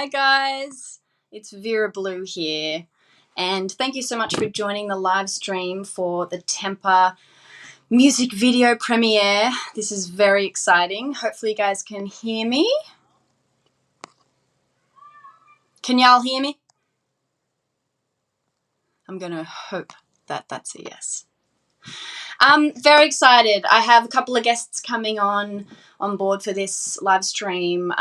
Hi guys, it's Vera Blue here, and thank you so much for joining the live stream for the Temper music video premiere. This is very exciting. Hopefully you guys can hear me. Can y'all hear me? I'm gonna hope that that's a yes. I'm very excited. I have a couple of guests coming on board for this live stream.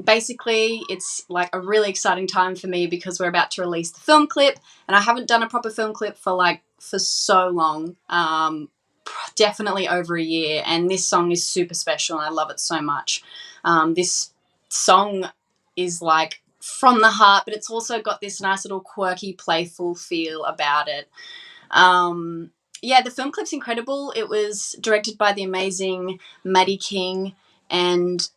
Basically, it's like a really exciting time for me because we're about to release the film clip, and I haven't done a proper film clip for so long, definitely over a year, and this song is super special and I love it so much. This song is like from the heart, but it's also got this nice little quirky, playful feel about it. Yeah, the film clip's incredible. It was directed by the amazing Madeline King, and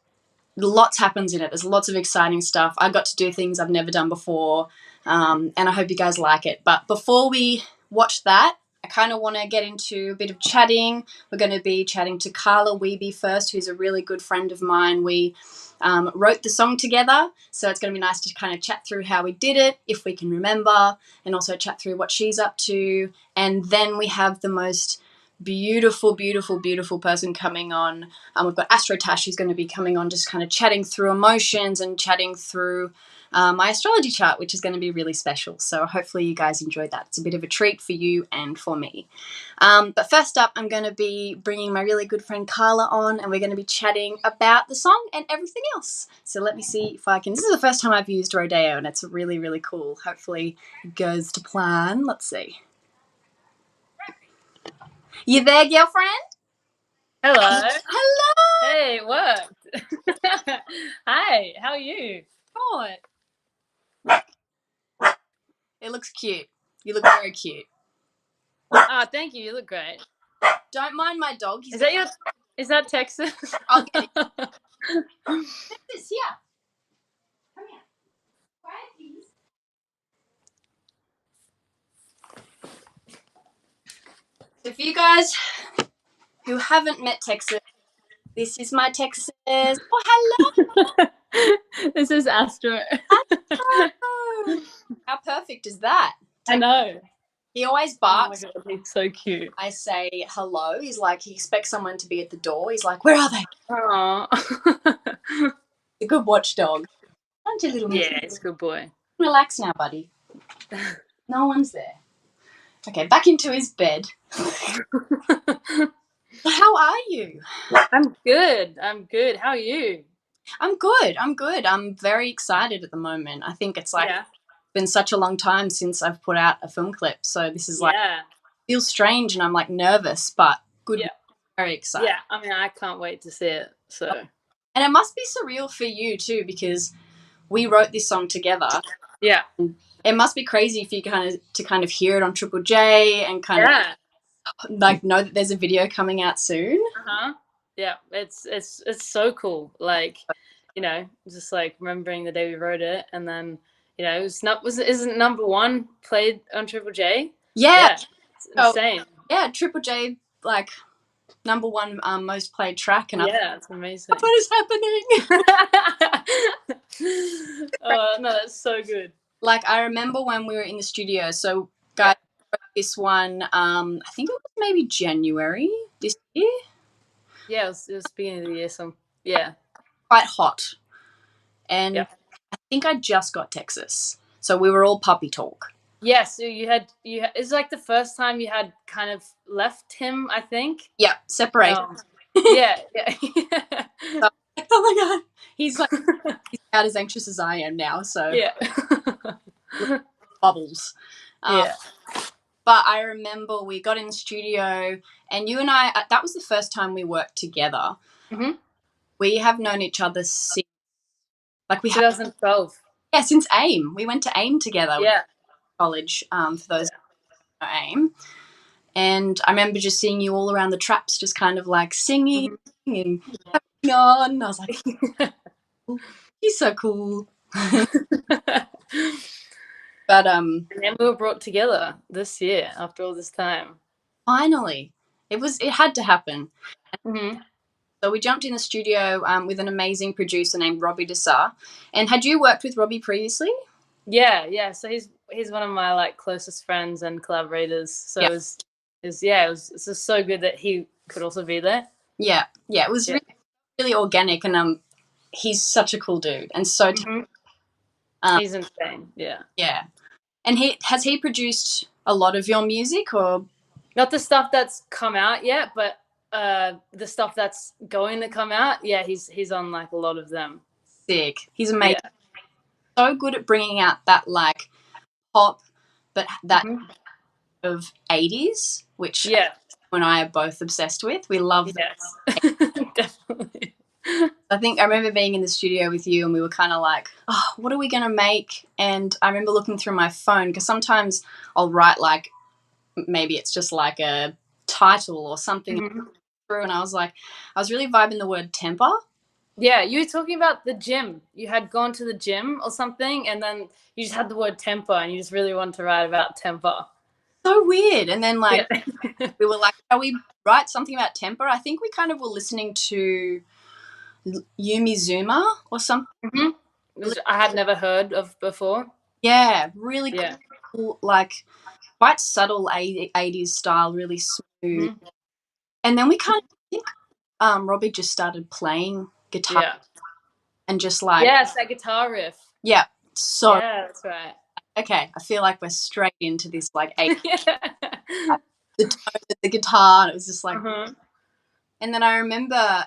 lots happens in it. There's lots of exciting stuff. I got to do things I've never done before, and I hope you guys like it. But before we watch that, I kind of want to get into a bit of chatting. We're going to be chatting to Carla Wehbe first, who's a really good friend of mine. We wrote the song together, so it's going to be nice to kind of chat through how we did it, if we can remember, and also chat through what she's up to. And then we have the most beautiful, beautiful, beautiful person coming on. We've got AstroTash, who's going to be coming on, just kind of chatting through emotions and chatting through my astrology chart, which is going to be really special. So hopefully you guys enjoyed that. It's a bit of a treat for you and for me. But first up, I'm going to be bringing my really good friend Carla on, and we're going to be chatting about the song and everything else. So let me see if I can. This is the first time I've used Rodeo, and it's really, really cool. Hopefully it goes to plan. Let's see. You there, girlfriend? Hello. Hello. Hey, it worked. Hi, how are you? What? It looks cute. You look very cute. Oh, thank you. You look great. Don't mind my dog. Is that Texas? I'll get it. Texas, yeah. Come here. Quiet, please. If you guys who haven't met Texas, this is my Texas. Oh, hello. This is Astro. Astro. How perfect is that? I know. He always barks. Oh my God, he's so cute. I say hello. He's like, he expects someone to be at the door. He's like, where are they? Aww. A good watchdog. Aren't you, little Yeah, he's a good boy. Relax now, buddy. No one's there. Okay, back into his bed. How are you? I'm good. How are you? I'm good. I'm very excited at the moment. I think it's been such a long time since I've put out a film clip. So this is feels strange, and I'm like nervous, but good. Yeah. Very excited. Yeah, I mean, I can't wait to see it. So. And it must be surreal for you too, because we wrote this song together. Yeah. It must be crazy for you kind of hear it on Triple J and kind of know that there's a video coming out soon. Yeah, it's so cool. Like, just like remembering the day we wrote it, and then isn't number one played on Triple J? Yeah, it's insane. Yeah, Triple J like number one most played track, and it's amazing. What is happening? Oh no, that's so good. Like, I remember when we were in the studio. So guys, this one, I think it was maybe January this year. Yeah, it was beginning of the year. So yeah, quite hot, and I think I just got Texas, so we were all puppy talk. Yeah, so you had it's like the first time you had kind of left him, I think. Yeah, separated. Yeah. So, oh my God, he's about as anxious as I am now. So yeah, bubbles. But I remember we got in the studio, and you and I, that was the first time we worked together. Mm-hmm. We have known each other since 2012. Yeah, since AIM. We went to AIM together. Yeah. College, for those who know AIM. And I remember just seeing you all around the traps, just kind of like singing and having on. And I was like, he's so cool. But and then we were brought together this year after all this time. Finally, it had to happen. Mm-hmm. So we jumped in the studio with an amazing producer named Robbie Dessar. And had you worked with Robbie previously? Yeah. So he's one of my like closest friends and collaborators. So Yeah. it was just so good that he could also be there. Yeah. It was really, really organic, and he's such a cool dude and so talented. He's insane. Yeah. And he produced a lot of your music, or not the stuff that's come out yet, but the stuff that's going to come out. Yeah, he's on like a lot of them. Sick. He's amazing. Yeah. So good at bringing out that like pop, but that of 80s, which you and I are both obsessed with. We love definitely. I think I remember being in the studio with you and we were kind of like, oh, what are we going to make? And I remember looking through my phone because sometimes I'll write like, maybe it's just like a title or something through, and I was really vibing the word temper. Yeah, you were talking about the gym. You had gone to the gym or something, and then you just had the word temper, and you just really wanted to write about temper. So weird. And then like we were like, shall we write something about temper? I think we kind of were listening to Yumi Zuma or something. Which I had never heard of before. Yeah, really cool, like quite subtle 80s style, really smooth. And then we kind of think Robbie just started playing guitar and just like it's that guitar riff. Yeah, so that's right. Okay, I feel like we're straight into this like the tone of the guitar. And it was just like, and then I remember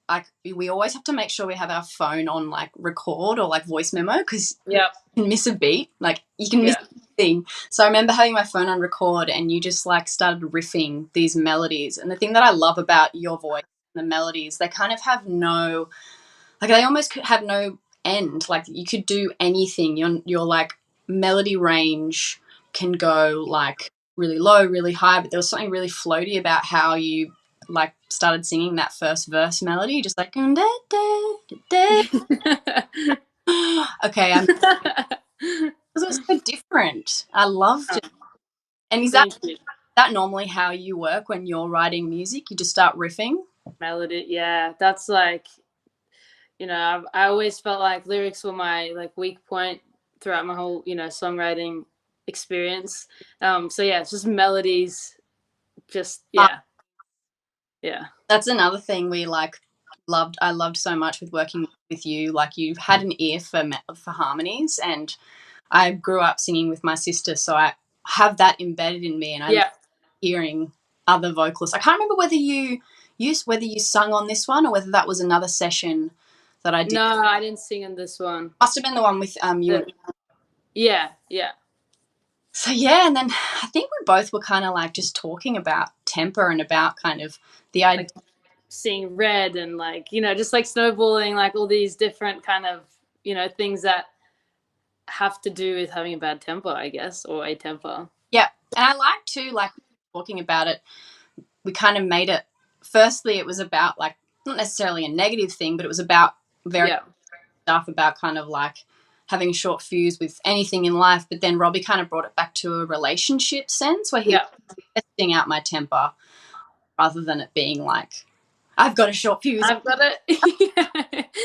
like we always have to make sure we have our phone on like record or like voice memo because you can miss a beat, like you can miss a thing. So I remember having my phone on record and you just like started riffing these melodies. And the thing that I love about your voice and the melodies, they kind of have no, like they almost have no end. Like you could do anything. Your like melody range can go like really low, really high, but there was something really floaty about how you like started singing that first verse melody, just like da, da, da, da. Okay, it was so different. I loved it. And is that normally how you work when you're writing music? You just start riffing? Melody, yeah. That's like, you know, I always felt like lyrics were my like weak point throughout my whole, you know, songwriting experience. So yeah, it's just melodies. Just yeah. That's another thing we like loved. I loved so much with working with you. Like you've had an ear for harmonies, and I grew up singing with my sister, so I have that embedded in me, and I love hearing other vocalists. I can't remember whether you sung on this one or whether that was another session that I did. No, I didn't sing on this one. Must have been the one with you. Yeah. So yeah, and then I think we both were kind of like just talking about temper and about kind of the idea. Like seeing red and like, you know, just like snowballing, like all these different kind of, you know, things that have to do with having a bad temper, I guess, or a temper. Yeah, and I like to like talking about it. We kind of made it. Firstly, it was about like not necessarily a negative thing, but it was about very stuff about kind of like having a short fuse with anything in life. But then Robbie kind of brought it back to a relationship sense where he was testing out my temper rather than it being like, I've got a short fuse. I've got it.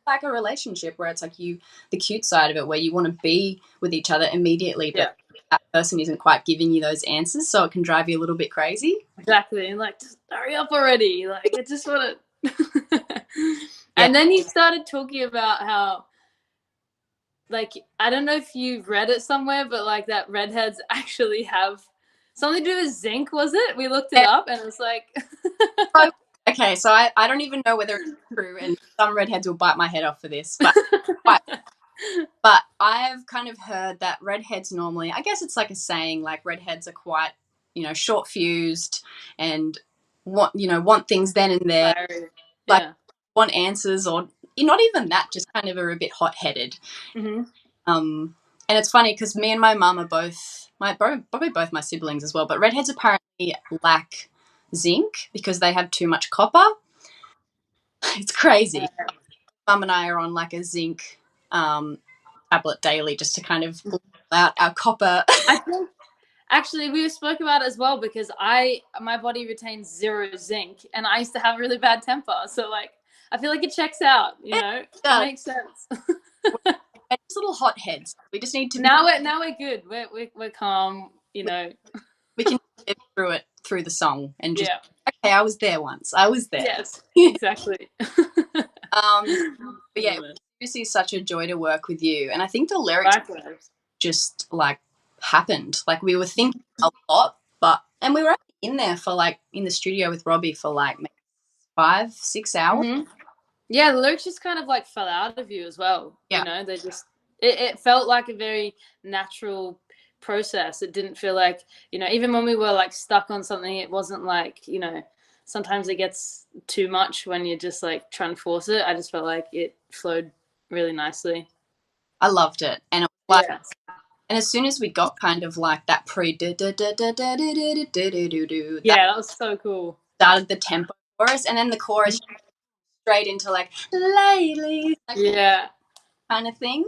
Like a relationship where it's like the cute side of it where you want to be with each other immediately, but that person isn't quite giving you those answers, so it can drive you a little bit crazy. Exactly. And like, just hurry up already. Like, I just want to. And then you started talking about how, like, I don't know if you've read it somewhere, but like that redheads actually have something to do with zinc, was it? We looked it up and it was like. Okay, so I don't even know whether it's true, and some redheads will bite my head off for this, but I've kind of heard that redheads normally, I guess it's like a saying, like redheads are quite, you know, short fused and want things then and there, like want answers, or not even that, just kind of are a bit hot headed. And it's funny because me and my mum are both probably both my siblings as well, but redheads apparently lack zinc because they have too much copper. It's crazy. Mum and I are on like a zinc tablet daily just to kind of pull out our copper. Actually, we spoke about it as well because my body retains 0 zinc, and I used to have really bad temper. So like, I feel like it checks out. You know, it makes sense. We're just little hotheads. We just need to. Now we're good. We're calm. You know, we can live through it through the song and just. Yeah. Okay, I was there once. I was there. Yes, exactly. But yeah, it was such a joy to work with you, and I think the lyrics just like happened. Like we were thinking a lot, and we were in there for like in the studio with Robbie for like maybe 5-6 hours. Mm-hmm. Yeah, the lyrics just kind of like fell out of you as well. Yeah. You know, they just it felt like a very natural process. It didn't feel like, you know, even when we were like stuck on something, it wasn't like, you know, sometimes it gets too much when you're just like trying to force it. I just felt like it flowed really nicely. I loved it. And it was like, and as soon as we got kind of like that that was so cool. Started the tempo chorus, and then the chorus straight into like lately, like kind of thing.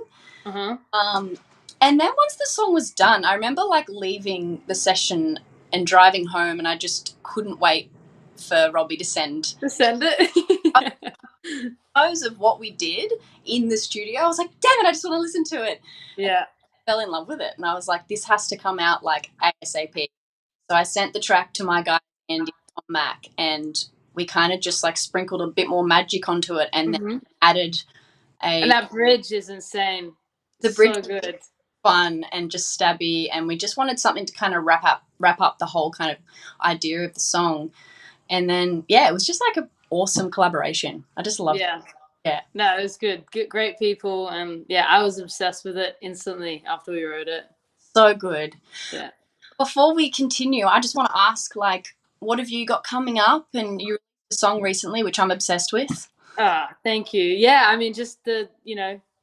And then once the song was done, I remember like leaving the session and driving home, and I just couldn't wait for Robbie to send it. Of what we did in the studio. I was like, damn it, I just want to listen to it. Yeah. I fell in love with it, and I was like, this has to come out like ASAP. So I sent the track to my guy Andy on Mac, and we kind of just like sprinkled a bit more magic onto it, and then added and that bridge is insane. The bridge so good. Fun and just stabby, and we just wanted something to kind of wrap up the whole kind of idea of the song. And then it was just like an awesome collaboration. I just loved it. Yeah. No, it was good. Great people, and I was obsessed with it instantly after we wrote it. So good. Yeah. Before we continue, I just want to ask, like, what have you got coming up? And you released a song recently, which I'm obsessed with. Thank you. Yeah, I mean, just the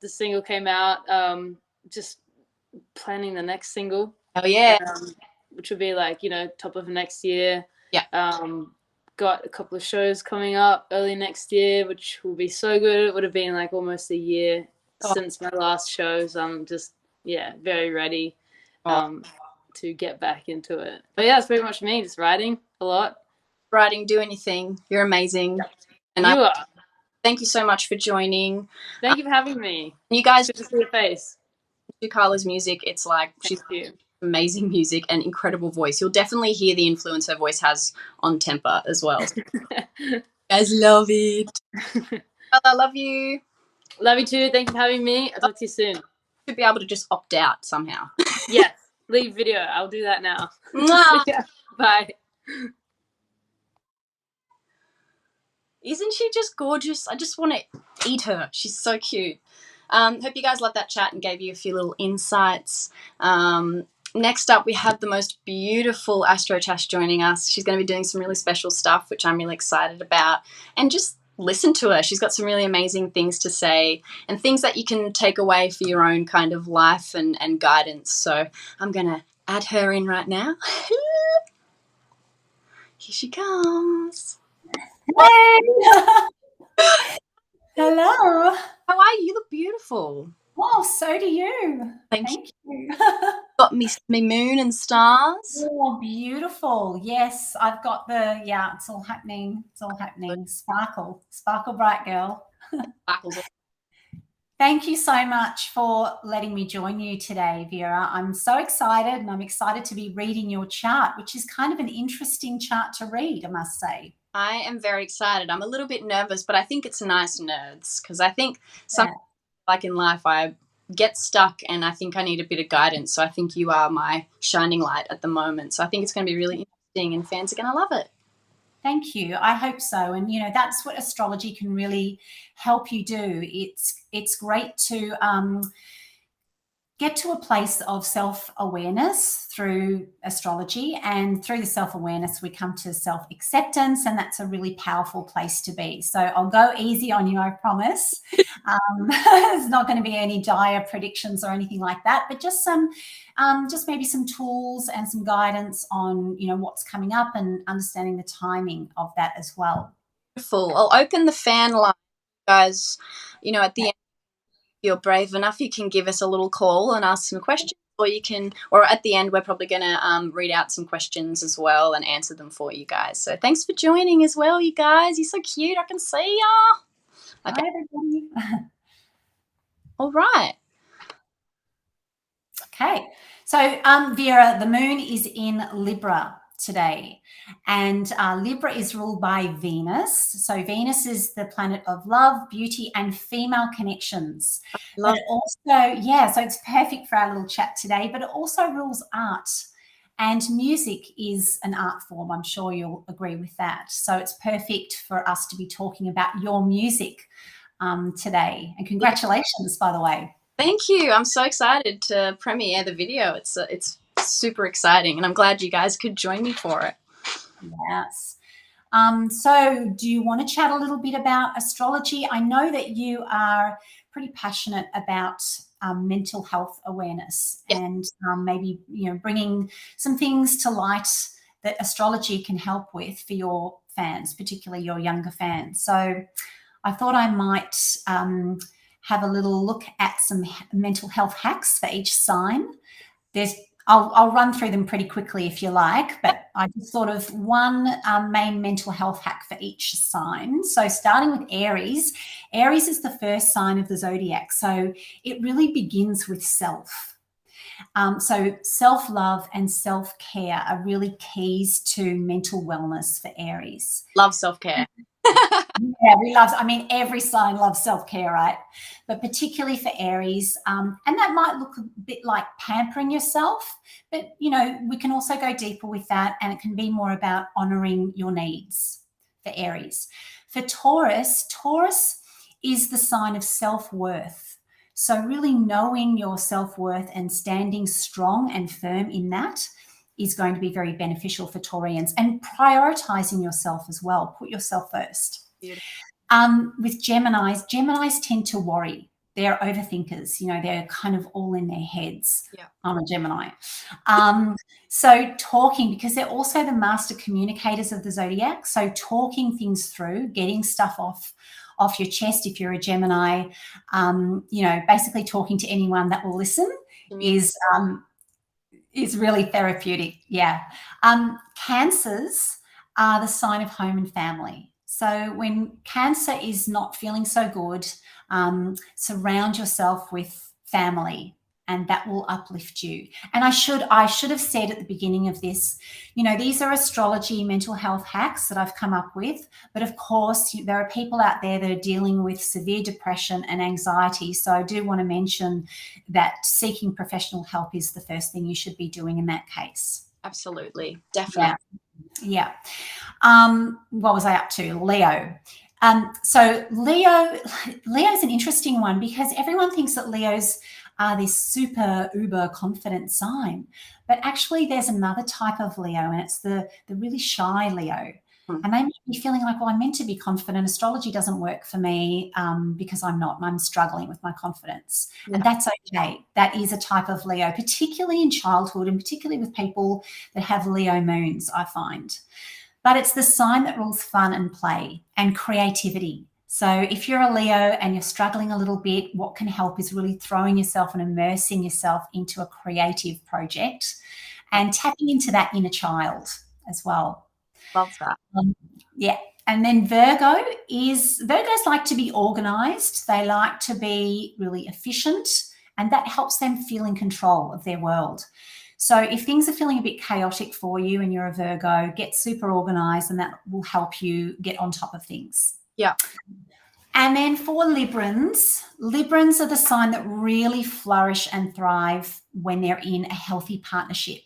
single came out. Just planning the next single. Oh yeah. Which will be like, top of next year. Yeah. Got a couple of shows coming up early next year, which will be so good. It would have been like almost a year since my last show, so I'm just very ready to get back into it. But yeah, it's pretty much me, just writing a lot. Writing, doing your thing. You're amazing. And you are. Thank you so much for joining. Thank you for having me. You guys good to see your face. Do Carla's music. It's like she's amazing music and incredible voice. You'll definitely hear the influence her voice has on temper as well. Guys, love it. I love you. Love you too. Thank you for having me. I'll talk to you soon. Should be able to just opt out somehow. Yes. Leave video. I'll do that now. Bye. Isn't she just gorgeous? I just want to eat her. She's so cute. Hope you guys loved that chat and gave you a few little insights. Next up, we have the most beautiful AstroTash joining us. She's going to be doing some really special stuff, which I'm really excited about. And just listen to her. She's got some really amazing things to say and things that you can take away for your own kind of life and guidance. So I'm going to add her in right now. Here she comes. Hey! Hello. How are you? You look beautiful. Oh, so do you. Thank you. Got me moon and stars. Oh, beautiful. Yes, I've got it's all happening. It's all happening. Sparkle bright girl. Sparkles. Thank you so much for letting me join you today, Vera. I'm so excited, and I'm excited to be reading your chart, which is kind of an interesting chart to read, I must say. I am very excited. I'm a little bit nervous, but I think it's nice nerves because I think like in life, I get stuck and I think I need a bit of guidance. So I think you are my shining light at the moment. So I think it's going to be really interesting and fans are going to love it. Thank you. I hope so. And, that's what astrology can really help you do. It's great to get to a place of self-awareness through astrology, and through the self-awareness we come to self-acceptance, and that's a really powerful place to be. So I'll go easy on you, I promise. There's not going to be any dire predictions or anything like that, but just maybe some tools and some guidance on what's coming up and understanding the timing of that as well. Beautiful. I'll open the fan line, guys. At the end, if you're brave enough, you can give us a little call and ask some questions. or you can, or at the end, we're probably going to read out some questions as well and answer them for you guys. So thanks for joining as well, you guys. You're so cute. I can see ya. Okay. Hi, everybody. All right. Okay. So, Vera, the moon is in Libra today, and Libra is ruled by Venus. So Venus is the planet of love, beauty, and female connections. But it also, so it's perfect for our little chat today, but it also rules art. And music is an art form. I'm sure you'll agree with that. So it's perfect for us to be talking about your music today. And congratulations, by the way. Thank you. I'm so excited to premiere the video. It's super exciting, and I'm glad you guys could join me for it. Yes. So do you want to chat a little bit about astrology? I know that you are pretty passionate about mental health awareness, and maybe, bringing some things to light that astrology can help with for your fans, particularly your younger fans. So I thought I might have a little look at some mental health hacks for each sign. I'll run through them pretty quickly if you like, but I just thought of one main mental health hack for each sign. So starting with Aries. Aries is the first sign of the zodiac, so it really begins with self. So self-love and self-care are really keys to mental wellness for Aries. Love self-care. Yeah, every sign loves self-care, right? But particularly for Aries, and that might look a bit like pampering yourself, but, we can also go deeper with that, and it can be more about honoring your needs for Aries. For Taurus is the sign of self-worth. So really knowing your self-worth and standing strong and firm in that is going to be very beneficial for Taurians, and prioritizing yourself as well. Put yourself first. With Geminis tend to worry. They're overthinkers. They're kind of all in their heads. Yeah. I'm a Gemini. So talking, because they're also the master communicators of the zodiac. So talking things through, getting stuff off your chest if you're a Gemini, basically talking to anyone that will listen is really therapeutic. Yeah. Cancers are the sign of home and family. So when Cancer is not feeling so good, surround yourself with family, and that will uplift you. And I should have said at the beginning of this, these are astrology mental health hacks that I've come up with. But of course, there are people out there that are dealing with severe depression and anxiety. So I do want to mention that seeking professional help is the first thing you should be doing in that case. Absolutely. Definitely. Yeah. What was I up to? Leo. So Leo's an interesting one, because everyone thinks that Leos are this super uber confident sign, but actually there's another type of Leo, and it's the really shy Leo. And they may be feeling like, well, I'm meant to be confident. Astrology doesn't work for me because I'm struggling with my confidence. Yeah. And that's okay. That is a type of Leo, particularly in childhood, and particularly with people that have Leo moons, I find. But it's the sign that rules fun and play and creativity. So if you're a Leo and you're struggling a little bit, what can help is really throwing yourself and immersing yourself into a creative project and tapping into that inner child as well. Love that. Yeah. And then Virgos like to be organized. They like to be really efficient, and that helps them feel in control of their world. So if things are feeling a bit chaotic for you and you're a Virgo, get super organized, and that will help you get on top of things. Yeah. And then for Librans are the sign that really flourish and thrive when they're in a healthy partnership.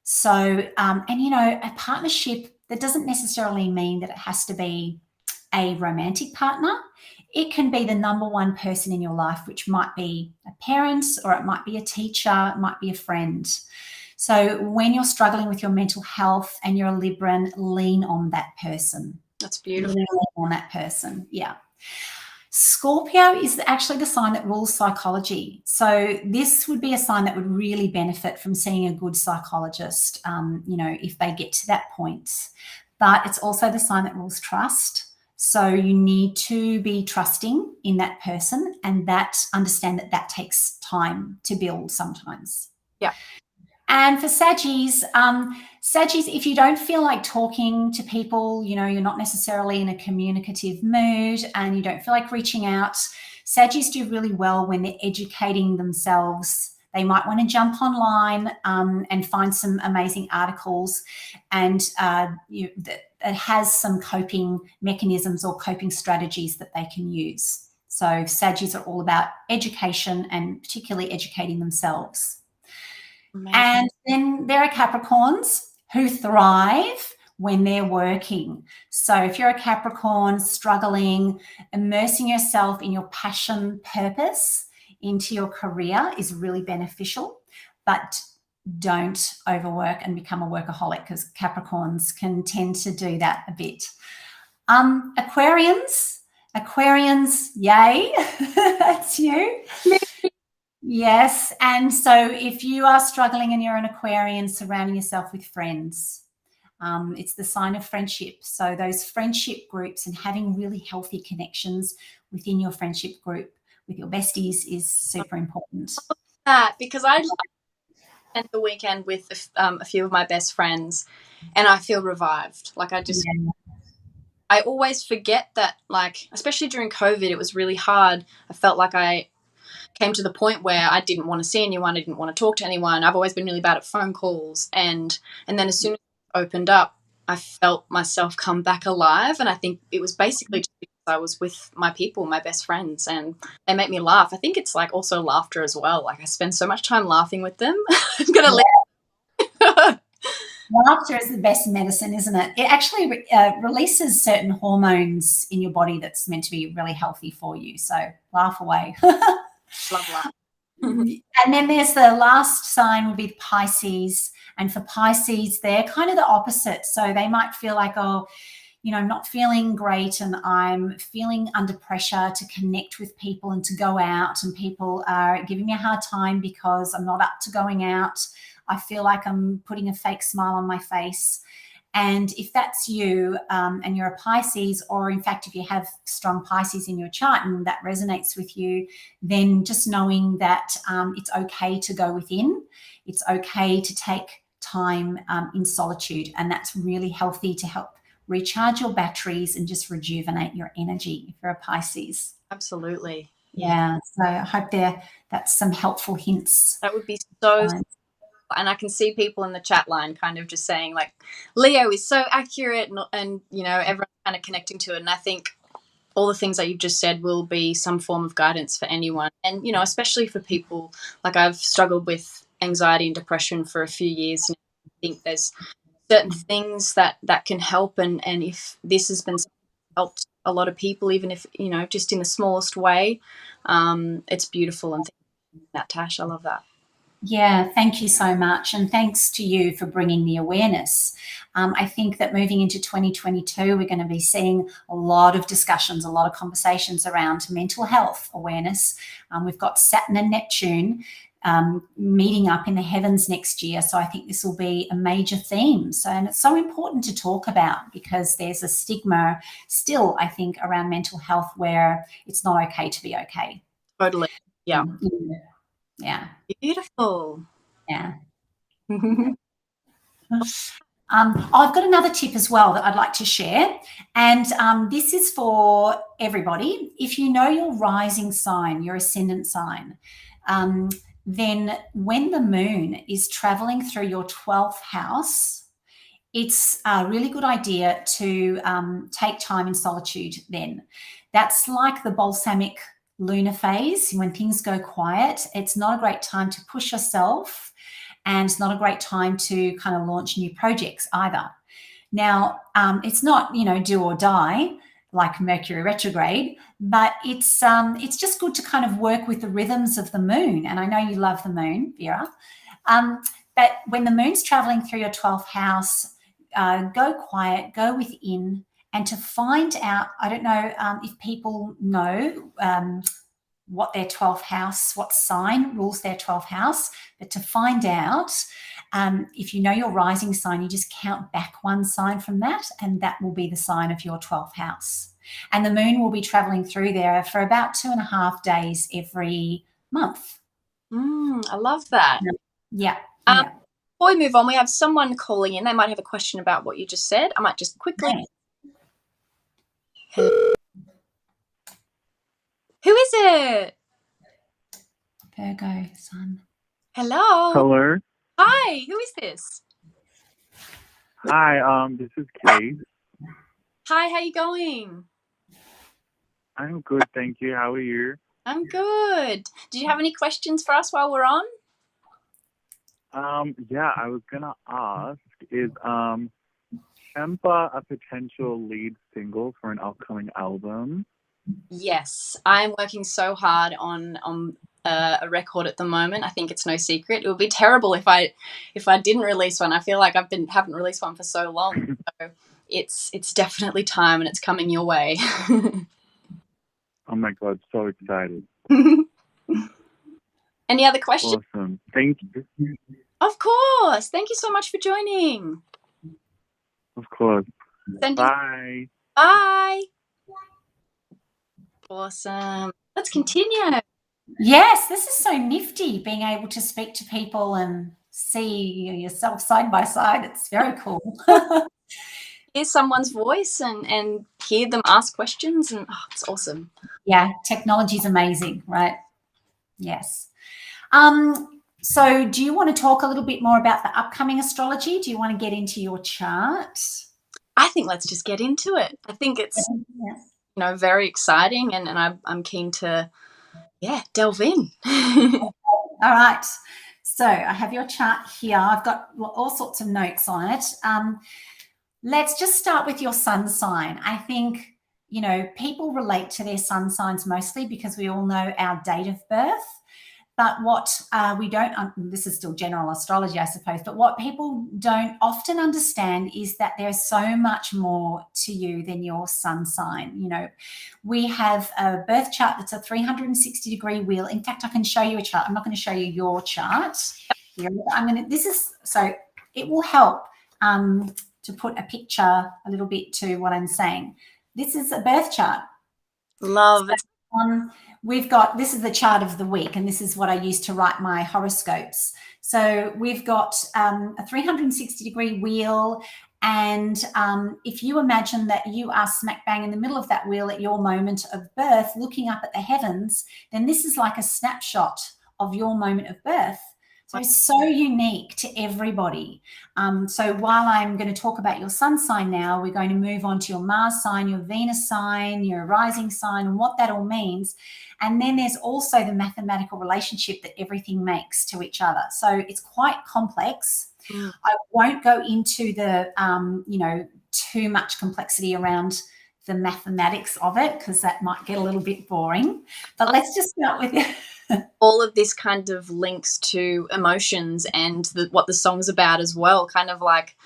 So, a partnership, that doesn't necessarily mean that it has to be a romantic partner. It can be the number one person in your life, which might be a parent, or it might be a teacher, it might be a friend. So when you're struggling with your mental health and you're a Libran, lean on that person. That's beautiful. Lean on that person, yeah. Scorpio is actually the sign that rules psychology. So this would be a sign that would really benefit from seeing a good psychologist, if they get to that point. But it's also the sign that rules trust, So you need to be trusting in that person, and that understand that that takes time to build sometimes. Yeah. And for Saggies, if you don't feel like talking to people, you know, you're not necessarily in a communicative mood and you don't feel like reaching out, Saggies do really well when they're educating themselves. They might want to jump online and find some amazing articles and that has some coping mechanisms or coping strategies that they can use. So Saggies are all about education and particularly educating themselves. Amazing. And then there are Capricorns who thrive when they're working. So if you're a Capricorn struggling, immersing yourself in your passion purpose into your career is really beneficial, but don't overwork and become a workaholic, because Capricorns can tend to do that a bit. Aquarians, yay, that's you. Yes, and so if you are struggling and you're an Aquarian, surrounding yourself with friends. It's the sign of friendship. So those friendship groups and having really healthy connections within your friendship group with your besties is super important. Because I spent the weekend with a few of my best friends and I feel revived. Like I always forget that, like, especially during COVID, it was really hard. I felt like I came to the point where I didn't want to see anyone. I didn't want to talk to anyone. I've always been really bad at phone calls. And then as soon as it opened up, I felt myself come back alive. And I think it was basically just because I was with my people, my best friends, and they make me laugh. I think it's like also laughter as well. Like I spend so much time laughing with them. I'm going to leave. Laughter is the best medicine, isn't it? It actually releases certain hormones in your body that's meant to be really healthy for you. So laugh away. Love that. And then there's the last sign will be Pisces. And for Pisces, they're kind of the opposite. So they might feel like, oh, you know, I'm not feeling great and I'm feeling under pressure to connect with people and to go out, and people are giving me a hard time because I'm not up to going out. I feel like I'm putting a fake smile on my face. And if that's you and you're a Pisces, or in fact, if you have strong Pisces in your chart and that resonates with you, then just knowing that it's okay to go within. It's okay to take time in solitude. And that's really healthy to help recharge your batteries and just rejuvenate your energy if you're a Pisces. Absolutely. Yeah. So I hope that's some helpful hints. That would be so... And I can see people in the chat line kind of just saying like, Leo is so accurate, and you know, everyone's kind of connecting to it. And I think all the things that you've just said will be some form of guidance for anyone. And, you know, especially for people, like I've struggled with anxiety and depression for a few years. And I think there's certain things that can help. And if this has been helped a lot of people, even if, you know, just in the smallest way, it's beautiful. And that, Tash, I love that. Yeah, thank you so much. And thanks to you for bringing the awareness. I think that moving into 2022, we're going to be seeing a lot of discussions, a lot of conversations around mental health awareness. We've got Saturn and Neptune meeting up in the heavens next year. So I think this will be a major theme. So, and it's so important to talk about because there's a stigma still, I think, around mental health where it's not okay to be okay. Totally. Yeah. Yeah. Beautiful. Yeah. I've got another tip as well that I'd like to share. And this is for everybody. If you know your rising sign, your ascendant sign, then when the moon is traveling through your 12th house, it's a really good idea to take time in solitude then. That's like the balsamic lunar phase, when things go quiet. It's not a great time to push yourself, and it's not a great time to kind of launch new projects either. Now, it's not, you know, do or die like Mercury retrograde, but it's just good to kind of work with the rhythms of the moon. And I know you love the moon, Vera. But when the moon's traveling through your 12th house, go quiet, go within, and to find out, I don't know if people know what their 12th house, what sign rules their 12th house. But to find out, if you know your rising sign, you just count back one sign from that, and that will be the sign of your 12th house. And the moon will be traveling through there for about 2.5 days every month. I love that. Yeah. Before we move on, we have someone calling in. They might have a question about what you just said. I might just quickly. Hello. Who is it? Virgo sun. Hello. Hello. Hi. Who is this? Hi. This is Kate. Hi. How you going? I'm good, thank you. How are you? I'm good. Do you have any questions for us while we're on? Yeah, I was gonna ask, is Tempa a potential lead single for an upcoming album? Yes, I'm working so hard on a record at the moment. I think it's no secret. It would be terrible if I didn't release one. I feel like haven't released one for so long. So it's definitely time, and it's coming your way. Oh my God, so excited. Any other questions? Awesome. Thank you. Of course. Thank you so much for joining. Of course. Bye. Bye. Awesome. Let's continue. Yes, this is so nifty, being able to speak to people and see yourself side by side. It's very cool. Hear someone's voice and hear them ask questions, and it's awesome. Yeah, technology is amazing, right? Yes. So do you want to talk a little bit more about the upcoming astrology? Do you want to get into your chart? I think let's just get into it. I think it's very exciting, and I'm keen to delve in. All right. So I have your chart here. I've got all sorts of notes on it. Let's just start with your sun sign. I think, people relate to their sun signs mostly because we all know our date of birth. But what we don't, this is still general astrology, I suppose, but what people don't often understand is that there's so much more to you than your sun sign. We have a birth chart that's a 360-degree wheel. In fact, I can show you a chart. I'm not going to show you your chart here. So it will help to put a picture a little bit to what I'm saying. This is a birth chart. Love it. This is the chart of the week, and this is what I use to write my horoscopes. So we've got a 360-degree wheel, and if you imagine that you are smack bang in the middle of that wheel at your moment of birth, looking up at the heavens, then this is like a snapshot of your moment of birth. So it's so unique to everybody. So while I'm going to talk about your sun sign now, we're going to move on to your Mars sign, your Venus sign, your rising sign, and what that all means. And then there's also the mathematical relationship that everything makes to each other. So it's quite complex. I won't go into the, too much complexity around the mathematics of it, because that might get a little bit boring. But let's just start with it. All of this kind of links to emotions and what the song's about as well. Kind of like,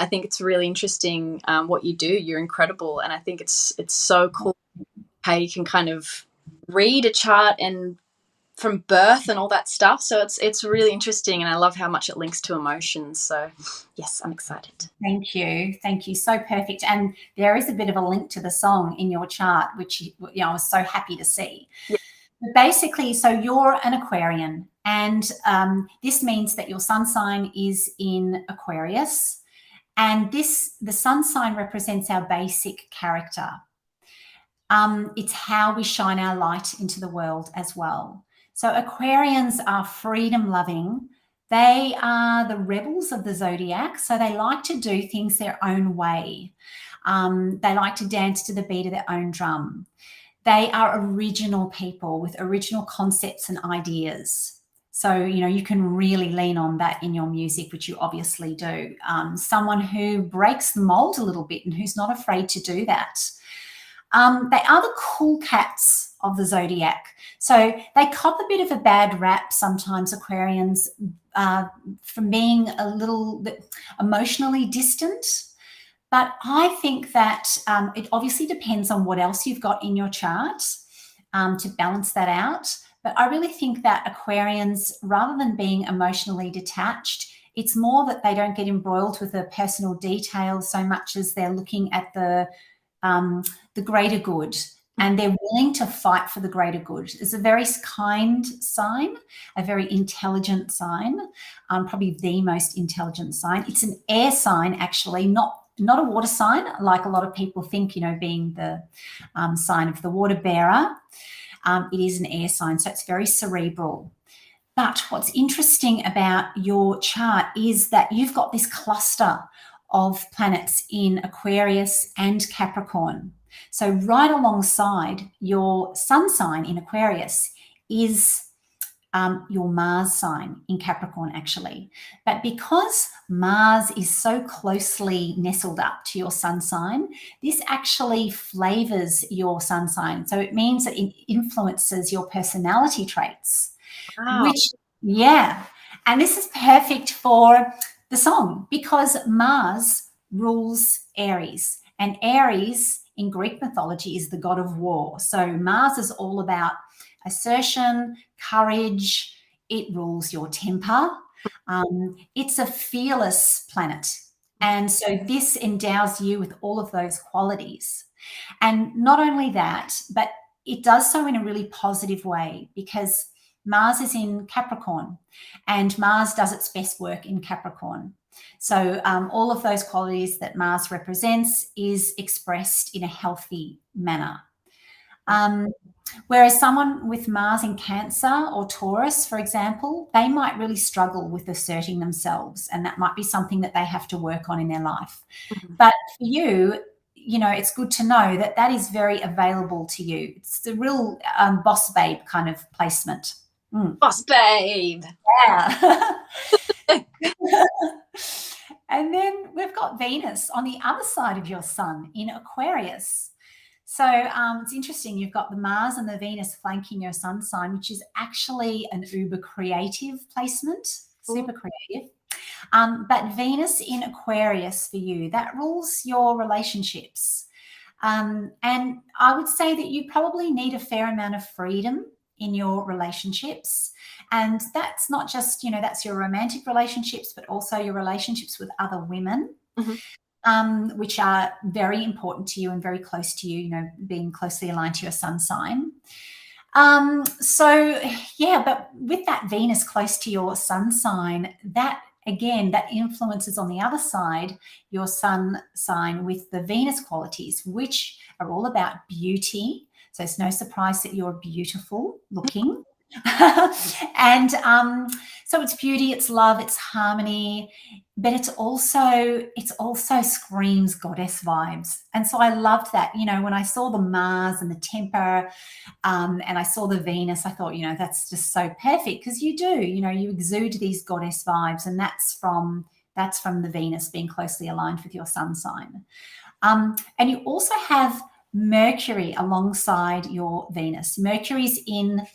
I think it's really interesting what you do. You're incredible, and I think it's so cool how you can kind of read a chart and from birth and all that stuff. So it's really interesting, and I love how much it links to emotions. So yes, I'm excited. Thank you. So perfect. And there is a bit of a link to the song in your chart, which I was so happy to see. Yeah. Basically, so you're an Aquarian, and this means that your sun sign is in Aquarius, and the sun sign represents our basic character. It's how we shine our light into the world as well. So Aquarians are freedom loving. They are the rebels of the zodiac, so they like to do things their own way. They like to dance to the beat of their own drum. They are original people with original concepts and ideas. So, you can really lean on that in your music, which you obviously do. Someone who breaks the mold a little bit and who's not afraid to do that. They are the cool cats of the zodiac. So they cop a bit of a bad rap sometimes, Aquarians, from being a little bit emotionally distant. But I think that it obviously depends on what else you've got in your chart. to balance that out. But I really think that Aquarians, rather than being emotionally detached, it's more that they don't get embroiled with the personal details so much as they're looking at the greater good, and they're willing to fight for the greater good. It's a very kind sign, a very intelligent sign, probably the most intelligent sign. It's an air sign, actually, not a water sign, like a lot of people think, you know, being the sign of the water bearer. It is an air sign, so it's very cerebral. But what's interesting about your chart is that you've got this cluster of planets in Aquarius and Capricorn. So right alongside your sun sign in Aquarius is your Mars sign in Capricorn, actually. But because Mars is so closely nestled up to your sun sign, this actually flavors your sun sign. So it means that it influences your personality traits. Wow. Which, yeah. And this is perfect for the song because Mars rules Aries, and Aries in Greek mythology is the god of war. So Mars is all about assertion, courage. It rules your temper. It's a fearless planet. And so this endows you with all of those qualities. And not only that, but it does so in a really positive way because Mars is in Capricorn and Mars does its best work in Capricorn. So all of those qualities that Mars represents is expressed in a healthy manner. Whereas someone with Mars in Cancer or Taurus, for example, they might really struggle with asserting themselves, and that might be something that they have to work on in their life. But for you, you know, it's good to know that that is very available to you. It's the real boss babe kind of placement. Boss babe. Yeah. And then we've got Venus on the other side of your sun in Aquarius. So it's interesting. You've got the Mars and the Venus flanking your sun sign, which is actually an uber creative placement, super creative. But Venus in Aquarius for you, that rules your relationships. And I would say that you probably need a fair amount of freedom in your relationships. And that's not just, you know, that's your romantic relationships, but also your relationships with other women. Which are very important to you and very close to you, you know, being closely aligned to your sun sign. So, yeah, but with that Venus close to your sun sign, that, again, that influences on the other side your sun sign with the Venus qualities, which are all about beauty. So it's no surprise that you're beautiful looking. And so it's beauty, it's love, it's harmony, but it's also screams goddess vibes. And so I loved that, you know, when I saw the Mars and the temper and I saw the Venus, I thought, you know, that's just so perfect because you do, you know, you exude these goddess vibes, and that's from the Venus being closely aligned with your sun sign. And you also have Mercury alongside your Venus. Mercury's in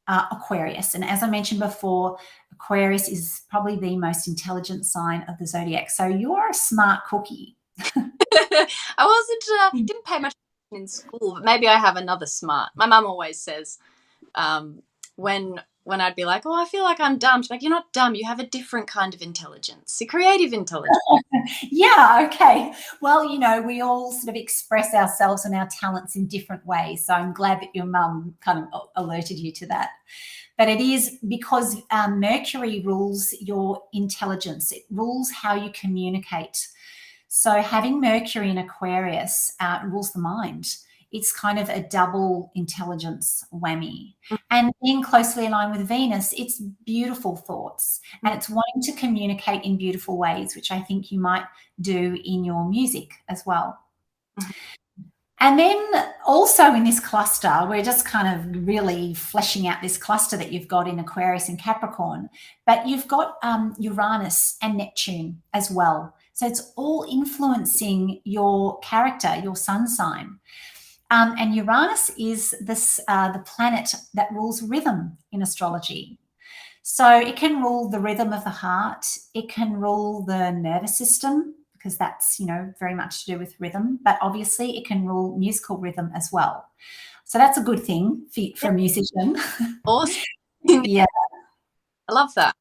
Aquarius. And as I mentioned before, Aquarius is probably the most intelligent sign of the zodiac. So you're a smart cookie. I didn't pay much attention in school, but maybe I have another smart. My mum always says when I'd be like, oh, I feel like I'm dumb. She's like, you're not dumb. You have a different kind of intelligence, a creative intelligence. Yeah, okay. Well, you know, we all sort of express ourselves and our talents in different ways. So I'm glad that your mum kind of alerted you to that. But it is because Mercury rules your intelligence. It rules how you communicate. So having Mercury in Aquarius rules the mind. It's kind of a double intelligence whammy. And being closely aligned with Venus, it's beautiful thoughts and it's wanting to communicate in beautiful ways, which I think you might do in your music as well. And then also in this cluster, we're just kind of really fleshing out this cluster that you've got in Aquarius and Capricorn, but you've got Uranus and Neptune as well. So it's all influencing your character, your sun sign. And Uranus is the planet that rules rhythm in astrology. So it can rule the rhythm of the heart. It can rule the nervous system, because that's, very much to do with rhythm, but obviously it can rule musical rhythm as well. So that's a good thing for a musician. Awesome. Yeah. I love that.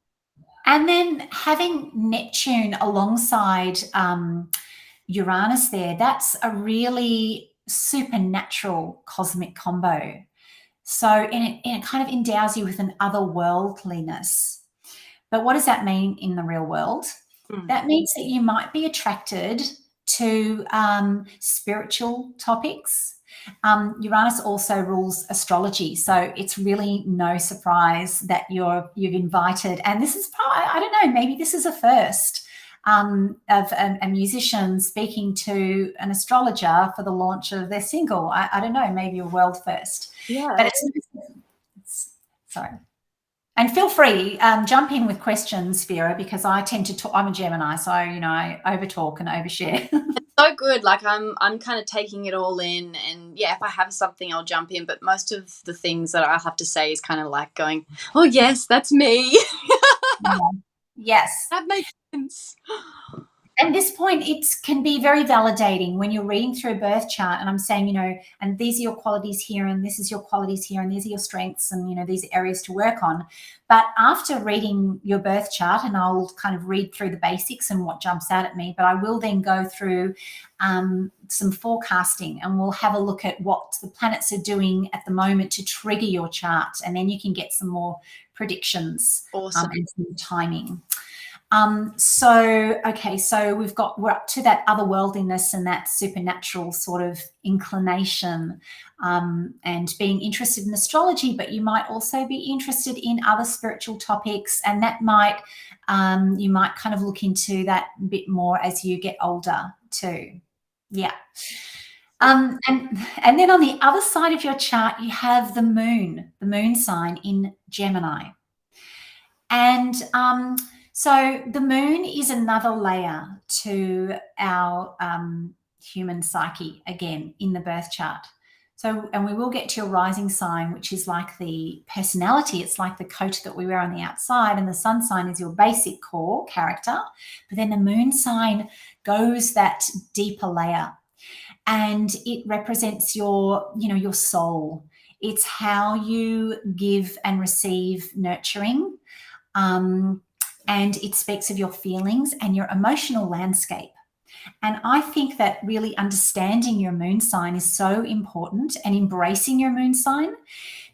And then having Neptune alongside Uranus there, that's a really supernatural cosmic combo. So, and it kind of endows you with an otherworldliness. But what does that mean in the real world? That means that you might be attracted to spiritual topics. Uranus also rules astrology, so it's really no surprise that you've invited, and this is probably, I don't know, maybe this is a first of a musician speaking to an astrologer for the launch of their single. I don't know, maybe a world first. Yeah. But it's sorry. And feel free, jump in with questions, Vera, because I tend to talk. I'm a Gemini, so I overtalk and overshare. It's so good. Like I'm kind of taking it all in, and yeah, if I have something, I'll jump in. But most of the things that I have to say is kind of like going, "Oh yes, that's me." Yes, that makes sense. At this point, it can be very validating when you're reading through a birth chart and I'm saying, and these are your qualities here, and this is your qualities here, and these are your strengths, and, these areas to work on. But after reading your birth chart, and I'll kind of read through the basics and what jumps out at me, but I will then go through some forecasting, and we'll have a look at what the planets are doing at the moment to trigger your chart. And then you can get some more predictions. Awesome. And some timing. So we're up to that otherworldliness and that supernatural sort of inclination, and being interested in astrology, but you might also be interested in other spiritual topics, and that might, you might kind of look into that a bit more as you get older too. Yeah. And then on the other side of your chart, you have the moon sign in Gemini. And, so the moon is another layer to our human psyche, again, in the birth chart. So, and we will get to your rising sign, which is like the personality. It's like the coat that we wear on the outside, and the sun sign is your basic core character. But then the moon sign goes that deeper layer, and it represents your soul. It's how you give and receive nurturing. And it speaks of your feelings and your emotional landscape. And I think that really understanding your moon sign is so important, and embracing your moon sign,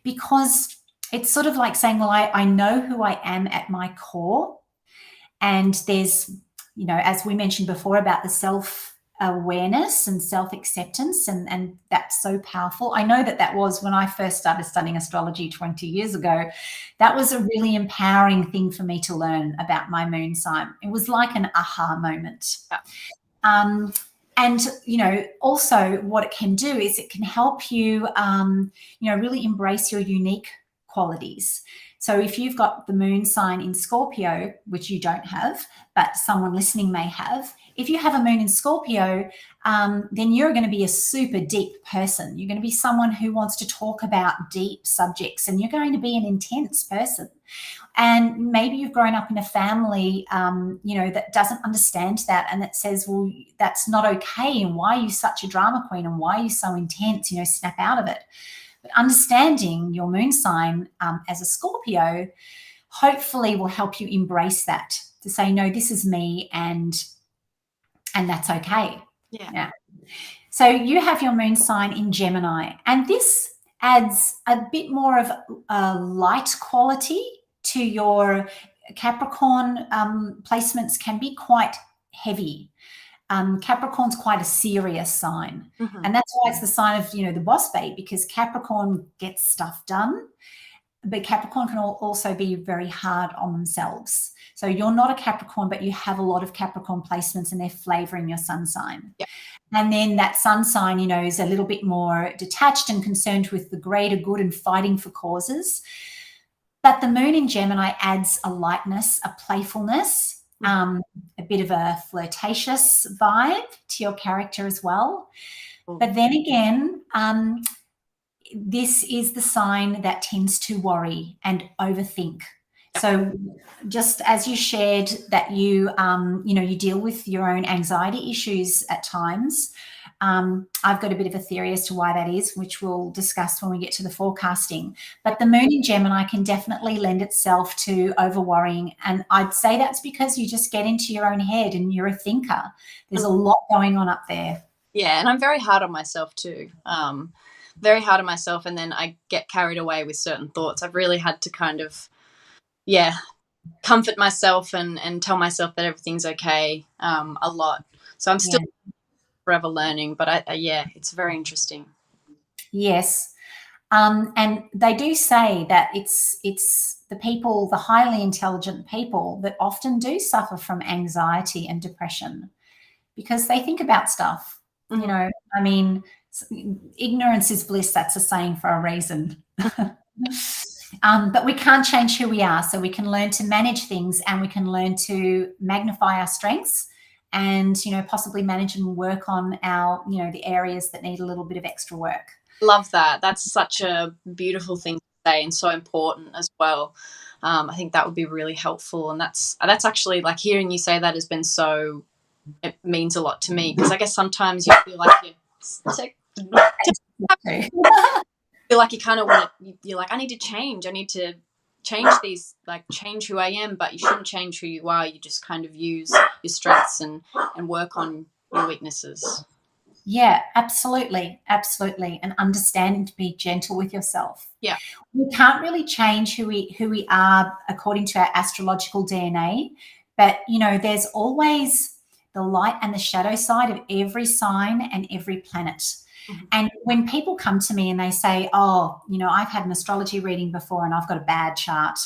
because it's sort of like saying, well, I know who I am at my core. And there's, as we mentioned before about the self-awareness and self-acceptance, and that's so powerful. I know that was when I first started studying astrology 20 years ago. That was a really empowering thing for me to learn about my moon sign. It was like an aha moment. Yeah. And, also what it can do is it can help you, really embrace your unique qualities. So if you've got the moon sign in Scorpio, which you don't have, but someone listening may have, if you have a moon in Scorpio, then you're going to be a super deep person. You're going to be someone who wants to talk about deep subjects, and you're going to be an intense person. And maybe you've grown up in a family, that doesn't understand that, and that says, well, that's not okay. And why are you such a drama queen? And why are you so intense? Snap out of it. But understanding your moon sign as a Scorpio hopefully will help you embrace that, to say, no, this is me, and that's okay. Yeah. So you have your moon sign in Gemini, and this adds a bit more of a light quality to your Capricorn. Placements can be quite heavy. Capricorn's quite a serious sign. Mm-hmm. And that's why it's the sign of, the boss babe, because Capricorn gets stuff done, but Capricorn can also be very hard on themselves. So you're not a Capricorn, but you have a lot of Capricorn placements, and they're flavoring your sun sign. Yep. And then that sun sign, is a little bit more detached and concerned with the greater good and fighting for causes. But the moon in Gemini adds a lightness, a playfulness, a bit of a flirtatious vibe to your character as well. But then again, this is the sign that tends to worry and overthink. So just as you shared that you you deal with your own anxiety issues at times, I've got a bit of a theory as to why that is, which we'll discuss when we get to the forecasting. But the moon in Gemini can definitely lend itself to over worrying. And I'd say that's because you just get into your own head and you're a thinker. There's a lot going on up there. Yeah, and I'm very hard on myself too. Very hard on myself, and then I get carried away with certain thoughts. I've really had to kind of, comfort myself and tell myself that everything's okay a lot. So I'm still forever learning, but it's very interesting. Yes. And they do say that it's the people, the highly intelligent people, that often do suffer from anxiety and depression because they think about stuff. You know, I mean, ignorance is bliss. That's a saying for a reason. But we can't change who we are. So we can learn to manage things, and we can learn to magnify our strengths and, possibly manage and work on our, the areas that need a little bit of extra work. Love that. That's such a beautiful thing to say, and so important as well. I think that would be really helpful. And that's actually, like, hearing you say that has been it means a lot to me, because I guess sometimes you feel like feel like you kind of want to, you're like, I need to change these, like, change who I am, but you shouldn't change who you are. You just kind of use your strengths and work on your weaknesses. Yeah, absolutely. Absolutely. And understand and to be gentle with yourself. Yeah. We can't really change who we are according to our astrological DNA, but, there's always the light and the shadow side of every sign and every planet. Mm-hmm. And when people come to me and they say, oh, I've had an astrology reading before and I've got a bad chart,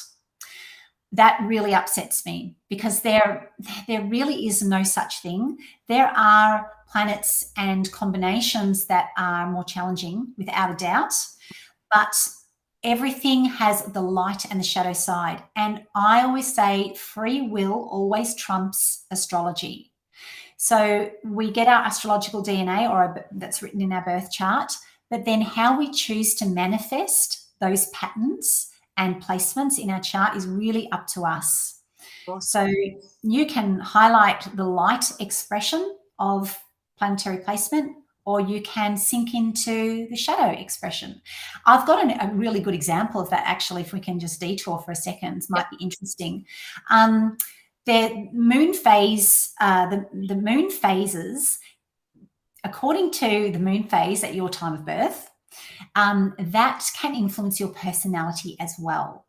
that really upsets me, because there really is no such thing. There are planets and combinations that are more challenging, without a doubt, but everything has the light and the shadow side. And I always say free will always trumps astrology. So we get our astrological DNA that's written in our birth chart, but then how we choose to manifest those patterns and placements in our chart is really up to us. Awesome. So you can highlight the light expression of planetary placement, or you can sink into the shadow expression. I've got a really good example of that, actually, if we can just detour for a second. Might be interesting. The moon phase, the moon phases, according to the moon phase at your time of birth, that can influence your personality as well.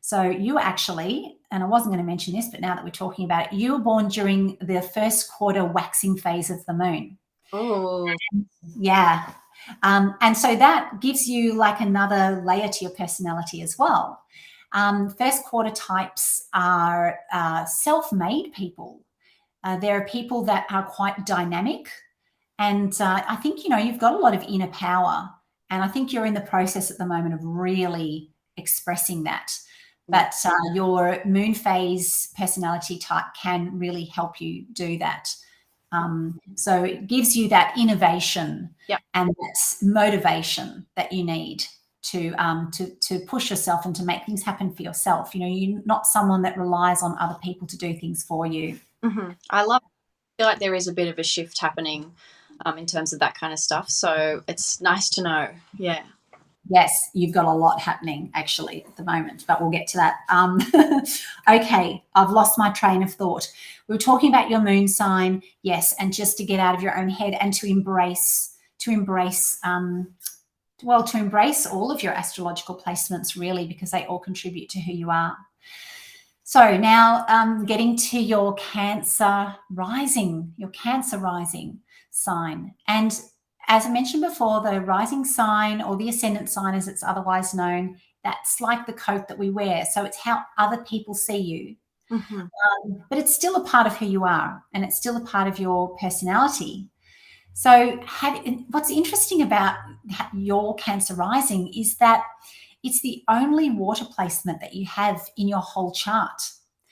So you actually, and I wasn't going to mention this, but now that we're talking about it, you were born during the first quarter waxing phase of the moon. Oh. Yeah. And so that gives you like another layer to your personality as well. First quarter types are self-made people. There are people that are quite dynamic. And I think, you've got a lot of inner power. And I think you're in the process at the moment of really expressing that. But your moon phase personality type can really help you do that. So it gives you that innovation and that motivation that you need to push yourself and to make things happen for yourself. You're not someone that relies on other people to do things for you. Mm-hmm. I feel like there is a bit of a shift happening in terms of that kind of stuff. So it's nice to know. Yeah. Yes, you've got a lot happening actually at the moment, but we'll get to that. Okay, I've lost my train of thought. We were talking about your moon sign, yes, and just to get out of your own head and to embrace all of your astrological placements, really, because they all contribute to who you are. So now getting to your Cancer rising sign. And as I mentioned before, the rising sign, or the ascendant sign as it's otherwise known, that's like the coat that we wear. So it's how other people see you. Mm-hmm. But it's still a part of who you are, and it's still a part of your personality. So what's interesting about your Cancer rising is that it's the only water placement that you have in your whole chart.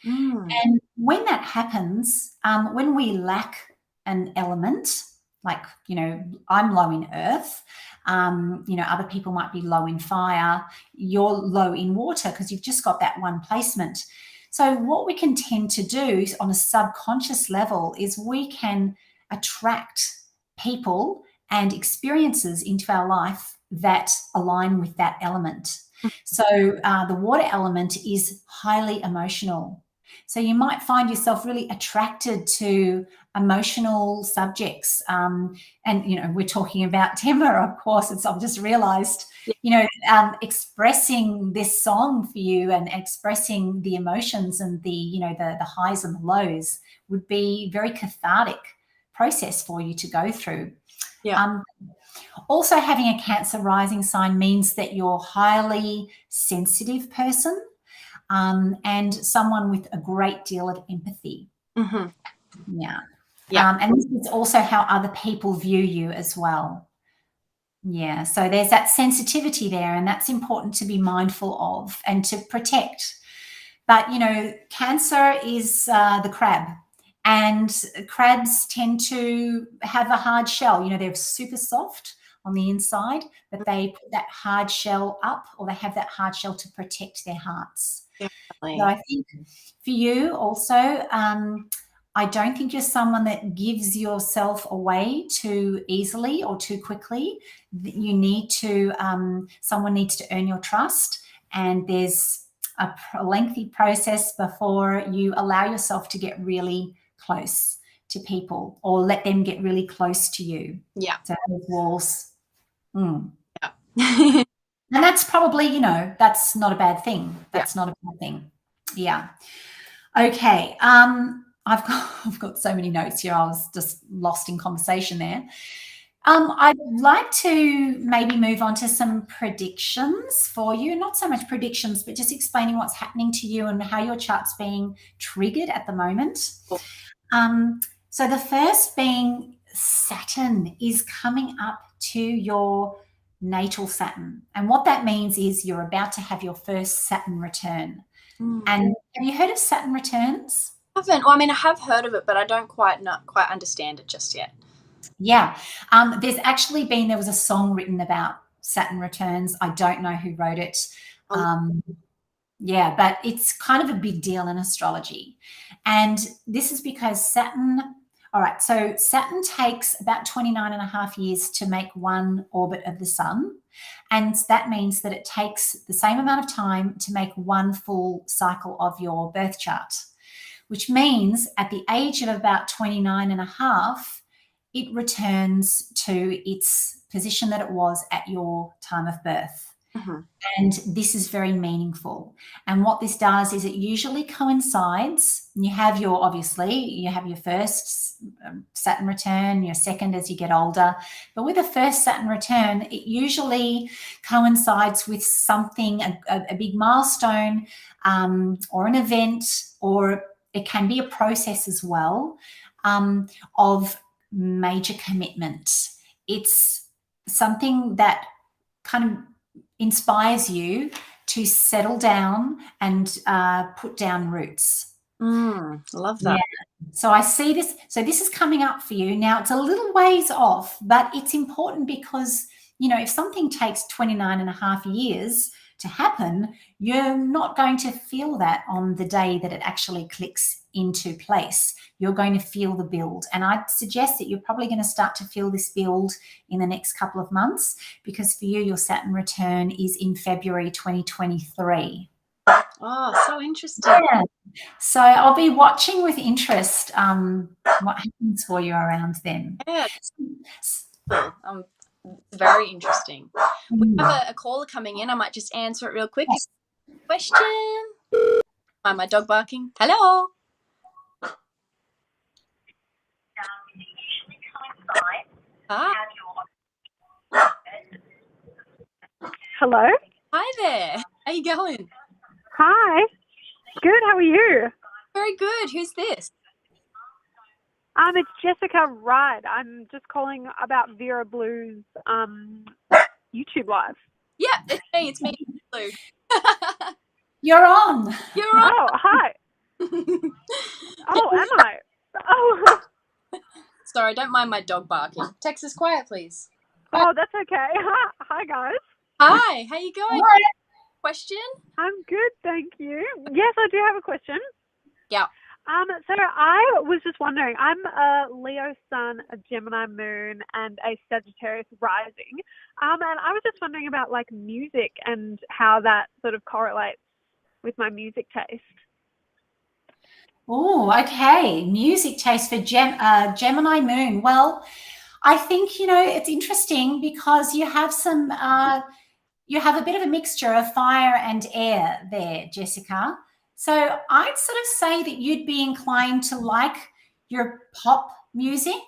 And when that happens, when we lack an element, Like, you know, I'm low in earth. You know, other people might be low in fire. You're low in water because you've just got that one placement. So what we can tend to do on a subconscious level is we can attract people and experiences into our life that align with that element. So the water element is highly emotional. So you might find yourself really attracted to emotional subjects. And, you know, we're talking about Timber, of course. I've just realized, you know, expressing this song for you and expressing the emotions and the, you know, the highs and the lows would be very cathartic process for you to go through. Yeah. Also, having a Cancer rising sign means that you're a highly sensitive person and someone with a great deal of empathy. Mm-hmm. Yeah. Yeah. And this is also how other people view you as well. Yeah. So there's that sensitivity there, and that's important to be mindful of and to protect. But, you know, Cancer is the crab. And crabs tend to have a hard shell. You know, they're super soft on the inside, but they put that hard shell up, or they have that hard shell to protect their hearts. Definitely. So I think for you also, I don't think you're someone that gives yourself away too easily or too quickly. You need to, someone needs to earn your trust, and there's a lengthy process before you allow yourself to get really close to people or let them get really close to you. Yeah. So those walls. Yeah. And that's probably, you know, that's not a bad thing. That's not a bad thing. Yeah. Okay. I've got so many notes here. I was just lost in conversation there. I'd like to maybe move on to some predictions for you. Not so much predictions, but just explaining what's happening to you and how your chart's being triggered at the moment. Cool. So the first being Saturn is coming up to your natal Saturn. And what that means is you're about to have your first Saturn return. And have you heard of Saturn returns? I haven't. Well, I mean, I have heard of it, but I don't quite understand it just yet. Yeah. There was a song written about Saturn returns. I don't know who wrote it. Yeah, but it's kind of a big deal in astrology. And this is because Saturn takes about 29 and a half years to make one orbit of the sun. And that means that it takes the same amount of time to make one full cycle of your birth chart, which means at the age of about 29 and a half, it returns to its position that it was at your time of birth. Mm-hmm. And this is very meaningful. And what this does is it usually coincides. You have your first Saturn return, your second as you get older. But with the first Saturn return, it usually coincides with something, a big milestone or an event, or it can be a process as well of major commitment. It's something that kind of inspires you to settle down and put down roots. Love that. Yeah. So I see this. So this is coming up for you. Now it's a little ways off, but it's important because, you know, if something takes 29 and a half years to happen, you're not going to feel that on the day that it actually clicks into place. You're going to feel the build. And I'd suggest that you're probably going to start to feel this build in the next couple of months, because for you, your Saturn return is in February 2023. Oh, so interesting. Yeah. So I'll be watching with interest what happens for you around then. Yeah. Very interesting. We have a caller coming in. I might just answer it real quick. Yes. Question. My dog barking. Hello. Hi. Hello. Hi there. How you going? Hi. Good. How are you? Very good. Who's this? It's Jessica Rudd. I'm just calling about Vera Blue's YouTube live. Yeah, it's me. Blue. You're on. You're on. Oh, hi. Oh, am I? Oh. Sorry, don't mind my dog barking. Texas, quiet, please. Oh, that's okay. Hi, guys. Hi, how you going? Hi. Question? I'm good, thank you. Yes, I do have a question. Yeah. So I was just wondering, I'm a Leo sun, a Gemini moon, and a Sagittarius rising. And I was just wondering about like music and how that sort of correlates with my music taste. Oh, okay. Music taste for Gemini moon. Well, I think, it's interesting because you have you have a bit of a mixture of fire and air there, Jessica. So I'd sort of say that you'd be inclined to like your pop music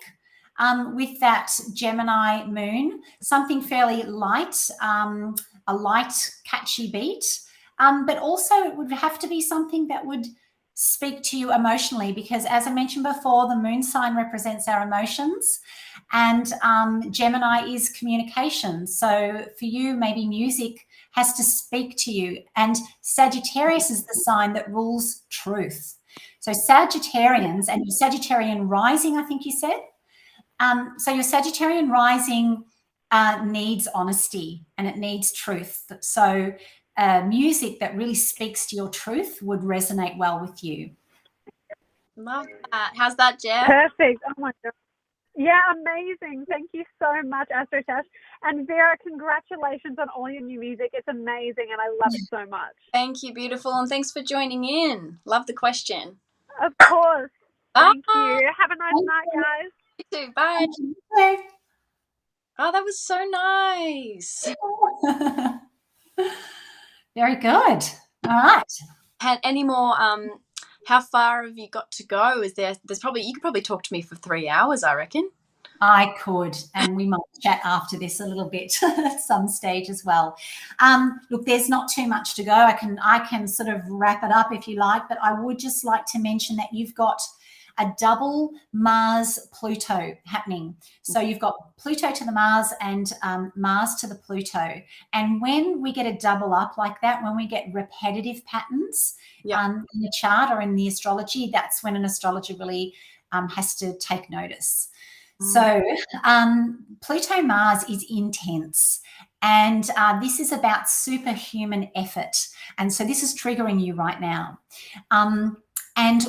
with that Gemini moon, something fairly light, a light, catchy beat. But also it would have to be something that would speak to you emotionally, because as I mentioned before, the moon sign represents our emotions, and Gemini is communication. So for you, maybe music has to speak to you. And Sagittarius is the sign that rules truth. So Sagittarians and your Sagittarian rising, I think you said. So your Sagittarian rising needs honesty and it needs truth. So music that really speaks to your truth would resonate well with you. Love that. How's that, Jeff? Perfect. Oh my God. Yeah, amazing. Thank you so much, AstroTash. And Vera, congratulations on all your new music. It's amazing and I love it so much. Thank you, beautiful, and thanks for joining in. Love the question. Of course. Thank Bye. you. Have a nice night, guys. You too. Bye. Okay. Oh, that was so nice. Very good. All right. Had any more how far have you got to go? There's probably, you could probably talk to me for 3 hours, I reckon. I could, and we might chat after this a little bit at some stage as well. Look, there's not too much to go. I can sort of wrap it up if you like, but I would just like to mention that you've got a double Mars-Pluto happening. So you've got Pluto to the Mars and Mars to the Pluto. And when we get a double up like that, when we get repetitive patterns in the chart or in the astrology, that's when an astrologer really has to take notice. So Pluto Mars is intense, and this is about superhuman effort. And so this is triggering you right now. And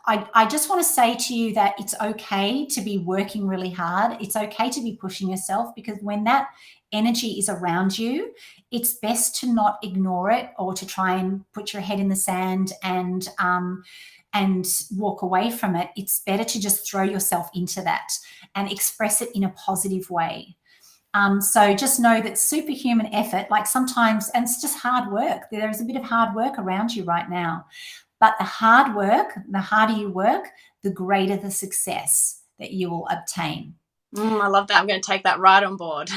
I just want to say to you that it's okay to be working really hard. It's okay to be pushing yourself, because when that energy is around you, it's best to not ignore it or to try and put your head in the sand and walk away from it. It's better to just throw yourself into that and express it in a positive way. So just know that superhuman effort, like sometimes, and it's just hard work. There's a bit of hard work around you right now. But the hard work, the harder you work, the greater the success that you will obtain. I love that. I'm going to take that right on board.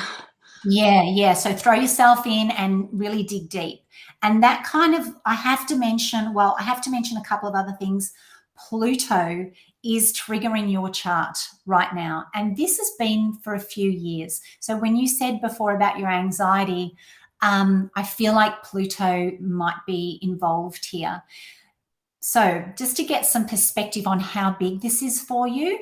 Yeah. So throw yourself in and really dig deep. And that kind of, I have to mention a couple of other things. Pluto is triggering your chart right now. And this has been for a few years. So when you said before about your anxiety, I feel like Pluto might be involved here. So just to get some perspective on how big this is for you,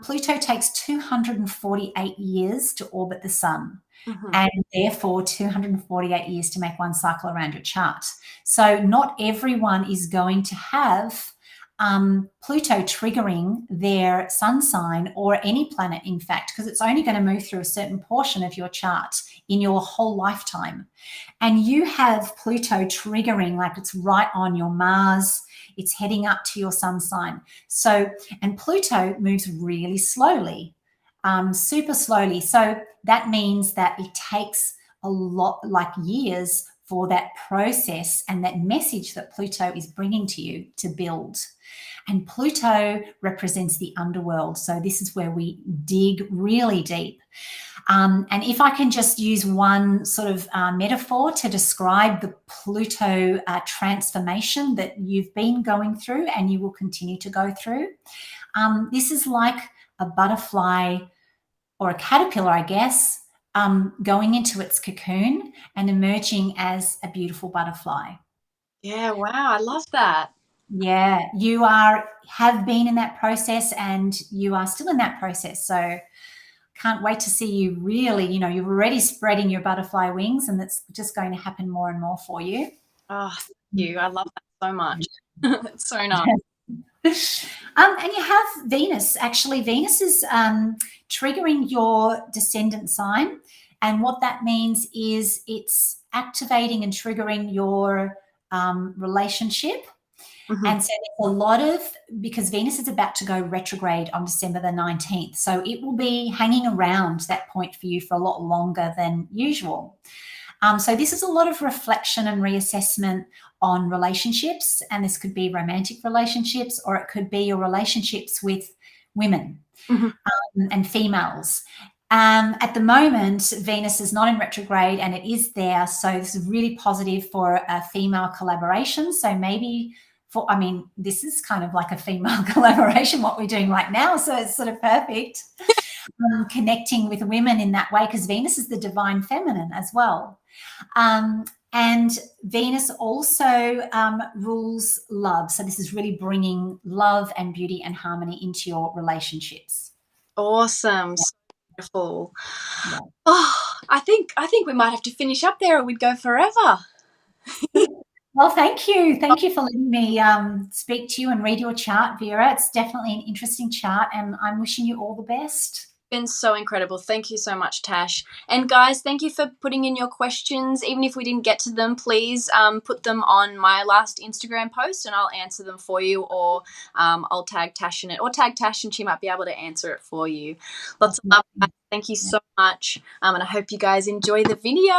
Pluto takes 248 years to orbit the sun. And therefore 248 years to make one cycle around your chart. So not everyone is going to have Pluto triggering their sun sign, or any planet, in fact, because it's only going to move through a certain portion of your chart in your whole lifetime. And you have Pluto triggering, like it's right on your Mars, it's heading up to your sun sign. So, and Pluto moves really slowly, super slowly. So that means that it takes a lot, like years, for that process and that message that Pluto is bringing to you to build. And Pluto represents the underworld. So this is where we dig really deep. And if I can just use one sort of metaphor to describe the Pluto transformation that you've been going through and you will continue to go through, this is like a butterfly or a caterpillar, I guess, going into its cocoon and emerging as a beautiful butterfly. Yeah, wow, I love that. Yeah, you have been in that process, and you are still in that process. So can't wait to see you really, you're already spreading your butterfly wings, and it's just going to happen more and more for you. Oh, thank you. I love that so much. It's so nice. And you have Venus. Actually, Venus is triggering your descendant sign. And what that means is it's activating and triggering your relationship. Mm-hmm. And so there's a lot of, because Venus is about to go retrograde on December the 19th. So it will be hanging around that point for you for a lot longer than usual. So this is a lot of reflection and reassessment on relationships, and this could be romantic relationships, or it could be your relationships with women and females. At the moment, Venus is not in retrograde and it is there. So this is really positive for a female collaboration. So maybe this is kind of like a female collaboration, what we're doing right now. So it's sort of perfect. Connecting with women in that way, because Venus is the divine feminine as well. And Venus also rules love. So this is really bringing love and beauty and harmony into your relationships. Awesome. So beautiful. Yeah. Oh, I think we might have to finish up there, or we'd go forever. Well, thank you. Thank you for letting me speak to you and read your chart, Vera. It's definitely an interesting chart, and I'm wishing you all the best. Been so incredible. Thank you so much, Tash. And guys, thank you for putting in your questions. Even if we didn't get to them, please put them on my last Instagram post and I'll answer them for you, or I'll tag Tash in it, or tag Tash and she might be able to answer it for you. Lots of love, guys. Thank you so much. And I hope you guys enjoy the video.